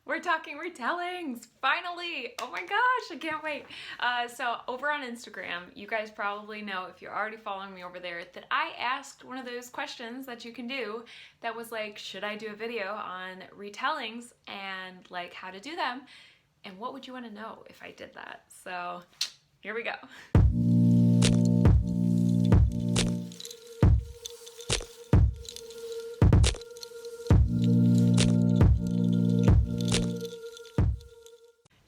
We're talking retellings, finally! Oh my gosh, I can't wait. So over on Instagram, you guys probably know, if you're already following me over there, that I asked one of those questions that you can do that was like, should I do a video on retellings and like how to do them? And what would you want to know if I did that? So here we go.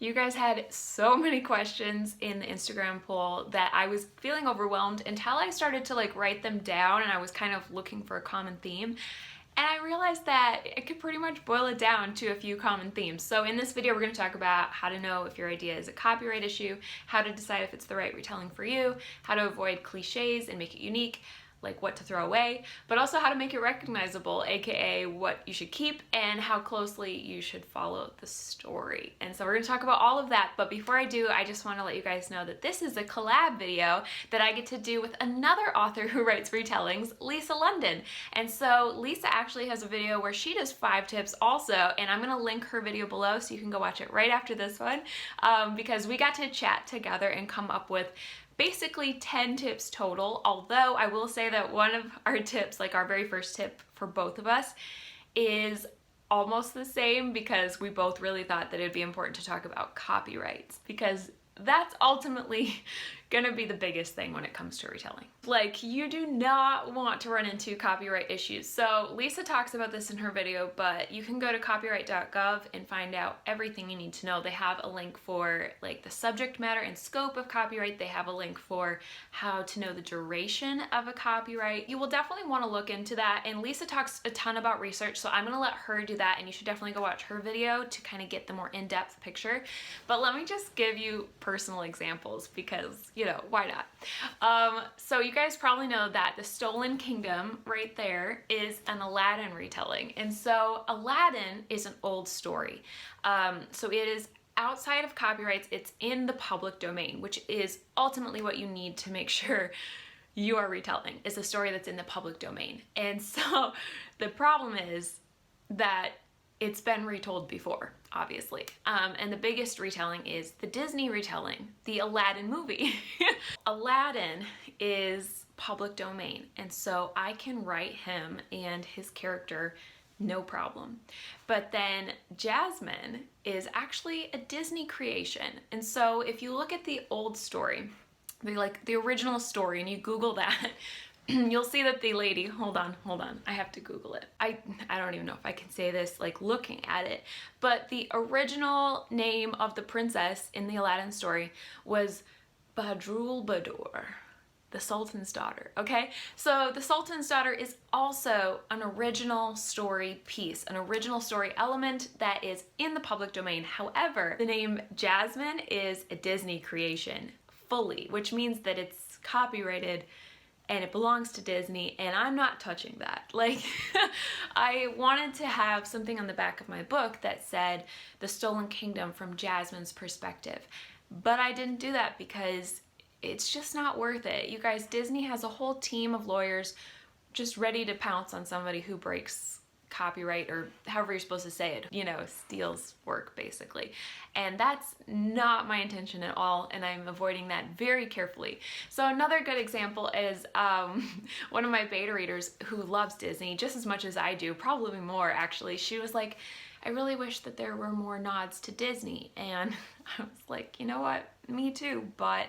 You guys had so many questions in the Instagram poll that I was feeling overwhelmed until I started to like write them down, and I was kind of looking for a common theme. And I realized that I could pretty much boil it down to a few common themes. So in this video, we're going to talk about how to know if your idea is a copyright issue, how to decide if it's the right retelling for you, how to avoid cliches and make it unique, like what to throw away, but also how to make it recognizable, aka what you should keep and how closely you should follow the story. And so we're going to talk about all of that, but before I do, I just want to let you guys know that this is a collab video that I get to do with another author who writes retellings, Lisa London. And so Lisa actually has a video where she does 5 tips also, and I'm going to link her video below so you can go watch it right after this one, because we got to chat together and come up with basically 10 tips total, although I will say that one of our tips, like our very first tip for both of us, is almost the same because we both really thought that it'd be important to talk about copyrights, because that's ultimately gonna be the biggest thing when it comes to retelling. Like, you do not want to run into copyright issues. So Lisa talks about this in her video, but you can go to copyright.gov and find out everything you need to know. They have a link for like the subject matter and scope of copyright. They have a link for how to know the duration of a copyright. You will definitely want to look into that, and Lisa talks a ton about research, so I'm gonna let her do that, and you should definitely go watch her video to kind of get the more in-depth picture. But let me just give you personal examples because, you know, why not? So you guys probably know that The Stolen Kingdom right there is an Aladdin retelling. And so Aladdin is an old story. So it is outside of copyrights, it's in the public domain, which is ultimately what you need to make sure you are retelling, is a story that's in the public domain. And so the problem is that it's been retold before, obviously. And the biggest retelling is the Disney retelling, the Aladdin movie. Aladdin is public domain, and so I can write him and his character no problem. But then Jasmine is actually a Disney creation. And so if you look at the old story, the original story, and you Google that, you'll see that the lady, hold on, I have to Google it. I don't even know if I can say this like looking at it, but the original name of the princess in the Aladdin story was Badroul Badour, the Sultan's daughter, okay? So the Sultan's daughter is also an original story piece, an original story element that is in the public domain. However, the name Jasmine is a Disney creation fully, which means that it's copyrighted and it belongs to Disney, and I'm not touching that. Like, I wanted to have something on the back of my book that said The Stolen Kingdom from Jasmine's perspective, but I didn't do that because it's just not worth it. You guys, Disney has a whole team of lawyers just ready to pounce on somebody who breaks copyright, or however you're supposed to say it, you know, steals work basically. And that's not my intention at all, and I'm avoiding that very carefully. So another good example is one of my beta readers who loves Disney just as much as I do, probably more actually. She was like, I really wish that there were more nods to Disney. And I was like, you know what, me too, but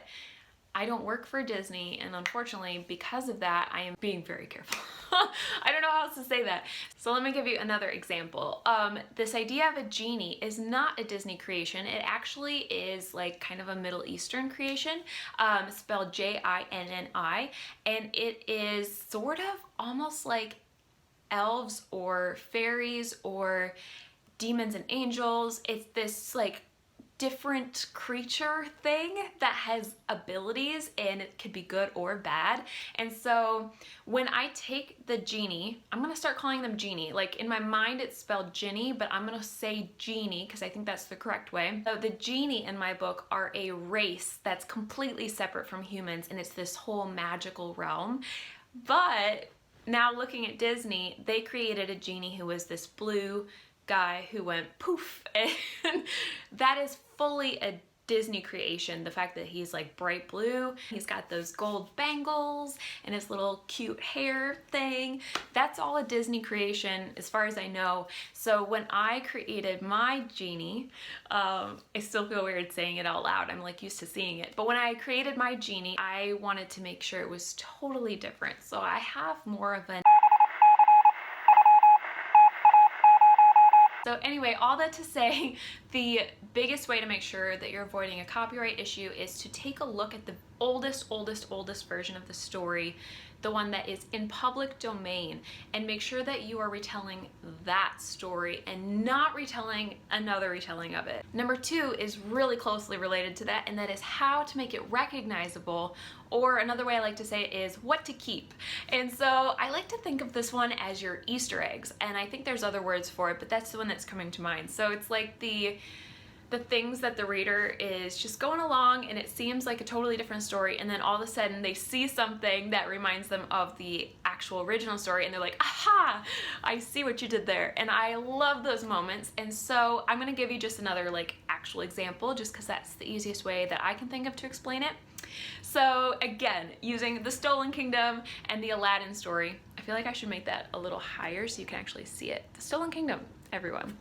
I don't work for Disney, and unfortunately, because of that, I am being very careful. I don't know how else to say that. So let me give you another example. This idea of a genie is not a Disney creation. It actually is like kind of a Middle Eastern creation, spelled J-I-N-N-I, and it is sort of almost like elves or fairies or demons and angels. It's this like different creature thing that has abilities, and it could be good or bad. And so when I take the genie, I'm gonna start calling them genie. Like in my mind it's spelled Ginny, but I'm gonna say genie because I think that's the correct way. So the genie in my book are a race that's completely separate from humans, and it's this whole magical realm. But now looking at Disney, they created a genie who was this blue guy who went poof, and that is fully a Disney creation. The fact that he's like bright blue, he's got those gold bangles and his little cute hair thing, that's all a Disney creation as far as I know. So when I created my genie, I still feel weird saying it out loud, I'm like used to seeing it, but when I created my genie, I wanted to make sure it was totally different. So I have more of an So anyway, all that to say, the biggest way to make sure that you're avoiding a copyright issue is to take a look at the oldest version of the story, the one that is in public domain, and make sure that you are retelling that story and not retelling another retelling of it. Number 2 is really closely related to that, and that is how to make it recognizable, or another way I like to say it is what to keep. And so I like to think of this one as your Easter eggs, and I think there's other words for it, but that's the one that's coming to mind. So it's like the things that the reader is just going along and it seems like a totally different story, and then all of a sudden they see something that reminds them of the actual original story and they're like, aha, I see what you did there. And I love those moments. And so I'm gonna give you just another like actual example just because that's the easiest way that I can think of to explain it. So again, using the Stolen Kingdom and the Aladdin story, I feel like I should make that a little higher so you can actually see it. The Stolen Kingdom, everyone.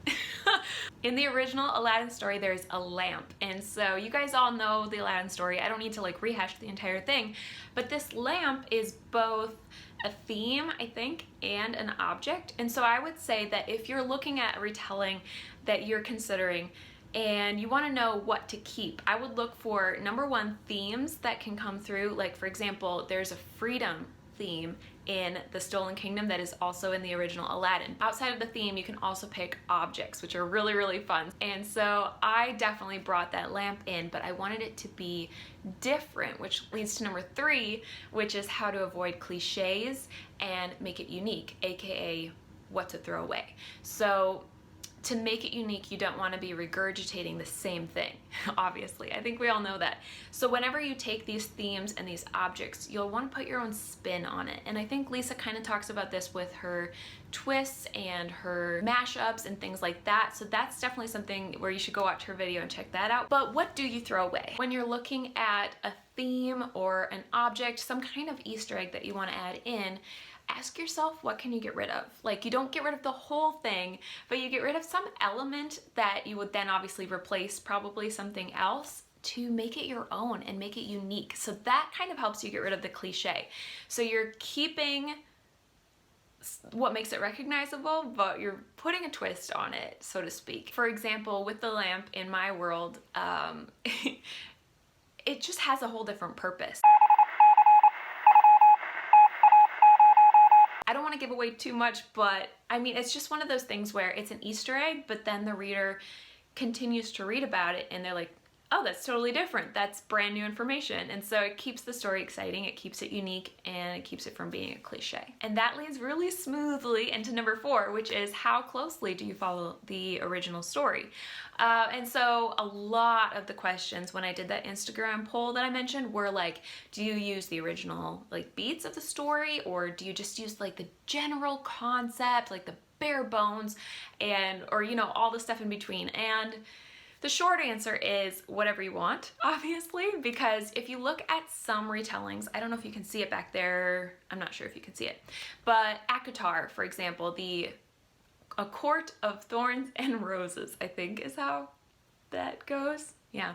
In the original Aladdin story, there's a lamp. And so you guys all know the Aladdin story. I don't need to like rehash the entire thing, but this lamp is both a theme, I think, and an object. And so I would say that if you're looking at a retelling that you're considering and you want to know what to keep, I would look for, number 1, themes that can come through. Like for example, there's a freedom theme in the Stolen Kingdom that is also in the original Aladdin. Outside of the theme, you can also pick objects, which are really, really fun. And so I definitely brought that lamp in, but I wanted it to be different, which leads to number 3, which is how to avoid cliches and make it unique, aka what to throw away. So to make it unique, you don't want to be regurgitating the same thing, obviously. I think we all know that. So whenever you take these themes and these objects, you'll want to put your own spin on it. And I think Lisa kind of talks about this with her twists and her mashups and things like that. So that's definitely something where you should go watch her video and check that out. But what do you throw away? When you're looking at a theme or an object, some kind of Easter egg that you want to add in, ask yourself, what can you get rid of? Like, you don't get rid of the whole thing, but you get rid of some element that you would then obviously replace probably something else to make it your own and make it unique. So that kind of helps you get rid of the cliche. So you're keeping what makes it recognizable, but you're putting a twist on it, so to speak. For example, with the lamp in my world, it just has a whole different purpose. I don't want to give away too much, but I mean, it's just one of those things where it's an Easter egg, but then the reader continues to read about it and they're like, oh, that's totally different. That's brand new information. And so it keeps the story exciting, it keeps it unique, and it keeps it from being a cliche. And that leads really smoothly into number 4, which is how closely do you follow the original story? And so a lot of the questions when I did that Instagram poll that I mentioned were like, do you use the original like beats of the story, or do you just use like the general concept, like the bare bones, and or you know, all the stuff in between? And the short answer is whatever you want, obviously, because if you look at some retellings, I don't know if you can see it back there, I'm not sure if you can see it, but Akatar, for example, A Court of Thorns and Roses, I think is how that goes. Yeah.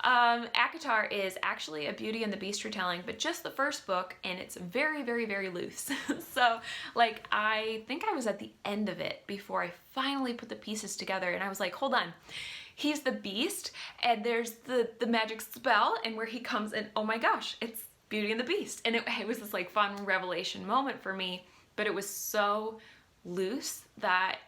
Akatar is actually a Beauty and the Beast retelling, but just the first book, and it's very, very, very loose. So, like, I think I was at the end of it before I finally put the pieces together, and I was like, hold on. He's the Beast, and there's the magic spell, and where he comes in, oh my gosh, it's Beauty and the Beast. And it was this like fun revelation moment for me, but it was so loose that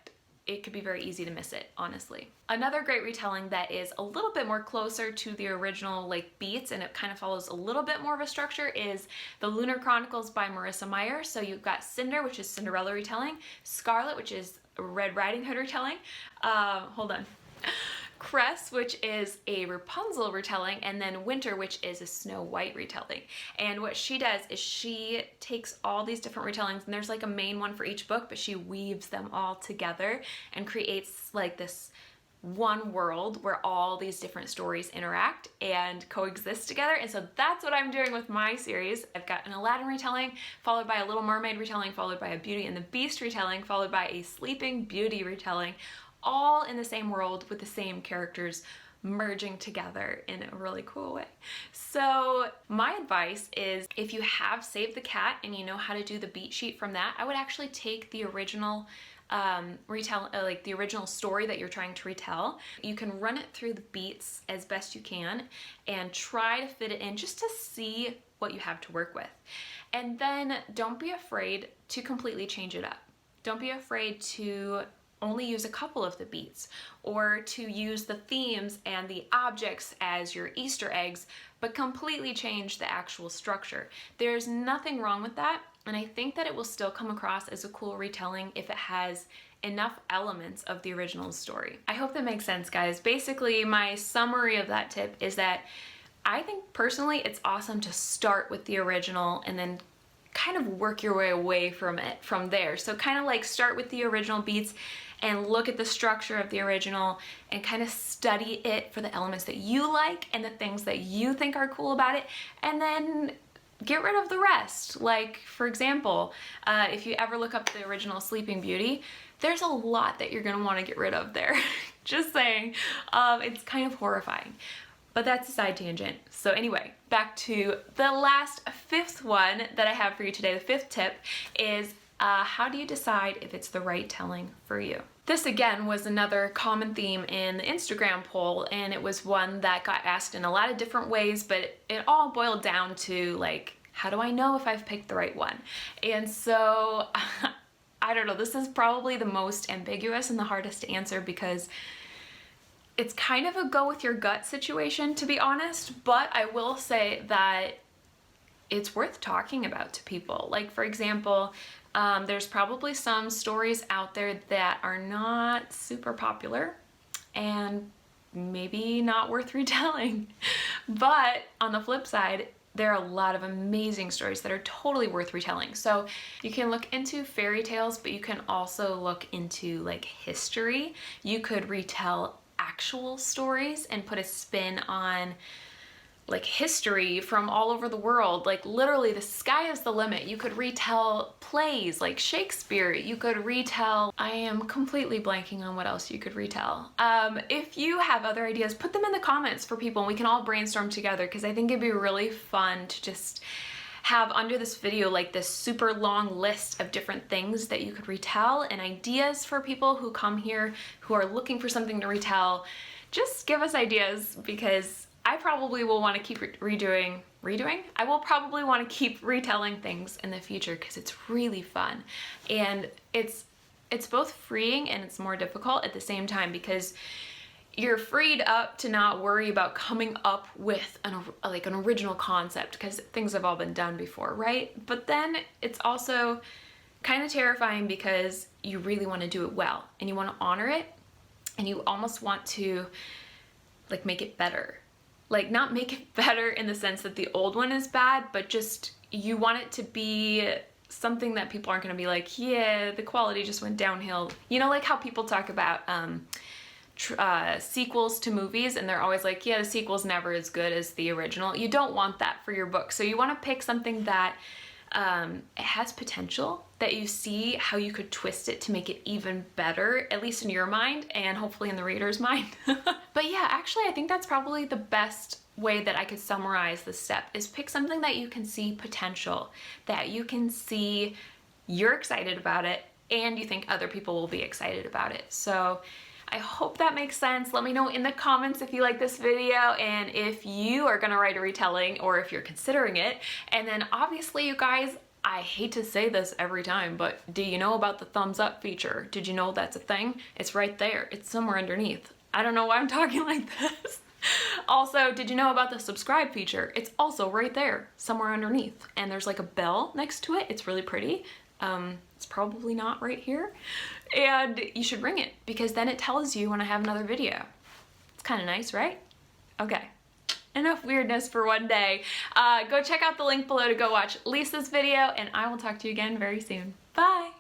it could be very easy to miss it, honestly. Another great retelling that is a little bit more closer to the original like beats, and it kind of follows a little bit more of a structure, is the Lunar Chronicles by Marissa Meyer. So you've got Cinder, which is Cinderella retelling, Scarlet, which is Red Riding Hood retelling. Hold on. Cress, which is a Rapunzel retelling, and then Winter, which is a Snow White retelling. And what she does is she takes all these different retellings, and there's like a main one for each book, but she weaves them all together and creates like this one world where all these different stories interact and coexist together. And so that's what I'm doing with my series. I've got an Aladdin retelling, followed by a Little Mermaid retelling, followed by a Beauty and the Beast retelling, followed by a Sleeping Beauty retelling, all in the same world with the same characters merging together in a really cool way. So my advice is, if you have Save the Cat and you know how to do the beat sheet from that, I would actually take the original like the original story that you're trying to retell. You can run it through the beats as best you can and try to fit it in just to see what you have to work with. And then don't be afraid to completely change it up. Don't be afraid to only use a couple of the beats, or to use the themes and the objects as your Easter eggs, but completely change the actual structure. There's nothing wrong with that, and I think that it will still come across as a cool retelling if it has enough elements of the original story. I hope that makes sense, guys. Basically, my summary of that tip is that I think personally it's awesome to start with the original and then kind of work your way away from it from there. So kind of like start with the original beats and look at the structure of the original and kind of study it for the elements that you like and the things that you think are cool about it, and then get rid of the rest. Like, for example, if you ever look up the original Sleeping Beauty, there's a lot that you're gonna wanna get rid of there. Just saying, it's kind of horrifying. But that's a side tangent. So anyway, back to the last, fifth one that I have for you today. The fifth tip is how do you decide if it's the right telling for you? This again was another common theme in the Instagram poll, and it was one that got asked in a lot of different ways, but it all boiled down to like, how do I know if I've picked the right one? And so I don't know, this is probably the most ambiguous and the hardest to answer, because it's kind of a go with your gut situation, to be honest, but I will say that it's worth talking about to people. Like, for example, there's probably some stories out there that are not super popular and maybe not worth retelling. But on the flip side, there are a lot of amazing stories that are totally worth retelling. So you can look into fairy tales, but you can also look into like history. You could retell actual stories and put a spin on like history from all over the world. Like literally the sky is the limit. You could retell plays like Shakespeare. You could retell, I am completely blanking on what else you could retell. If you have other ideas, put them in the comments for people and we can all brainstorm together, because I think it'd be really fun to just have under this video like this super long list of different things that you could retell and ideas for people who come here who are looking for something to retell. Just give us ideas, because I probably will want to keep redoing? I will probably want to keep retelling things in the future, because it's really fun. And it's both freeing and it's more difficult at the same time, because you're freed up to not worry about coming up with an original concept, because things have all been done before, right? But then it's also kind of terrifying, because you really want to do it well and you want to honor it, and you almost want to like make it better. Like, not make it better in the sense that the old one is bad, but just you want it to be something that people aren't going to be like, yeah, the quality just went downhill. You know, like how people talk about sequels to movies, and they're always like, yeah, the sequel's never as good as the original. You don't want that for your book. So you want to pick something that it has potential, that you see how you could twist it to make it even better, at least in your mind and hopefully in the reader's mind. But yeah, actually I think that's probably the best way that I could summarize this step, is pick something that you can see potential, that you can see you're excited about it and you think other people will be excited about it. So I hope that makes sense. Let me know in the comments if you like this video and if you are gonna write a retelling or if you're considering it. And then obviously, you guys, I hate to say this every time, but do you know about the thumbs up feature? Did you know that's a thing? It's right there. It's somewhere underneath. I don't know why I'm talking like this. Also, did you know about the subscribe feature? It's also right there, somewhere underneath. And there's like a bell next to it. It's really pretty. It's probably not right here. And you should ring it, because then it tells you when I have another video. It's kind of nice, right? Okay. Enough weirdness for one day. Go check out the link below to go watch Lisa's video, and I will talk to you again very soon. Bye!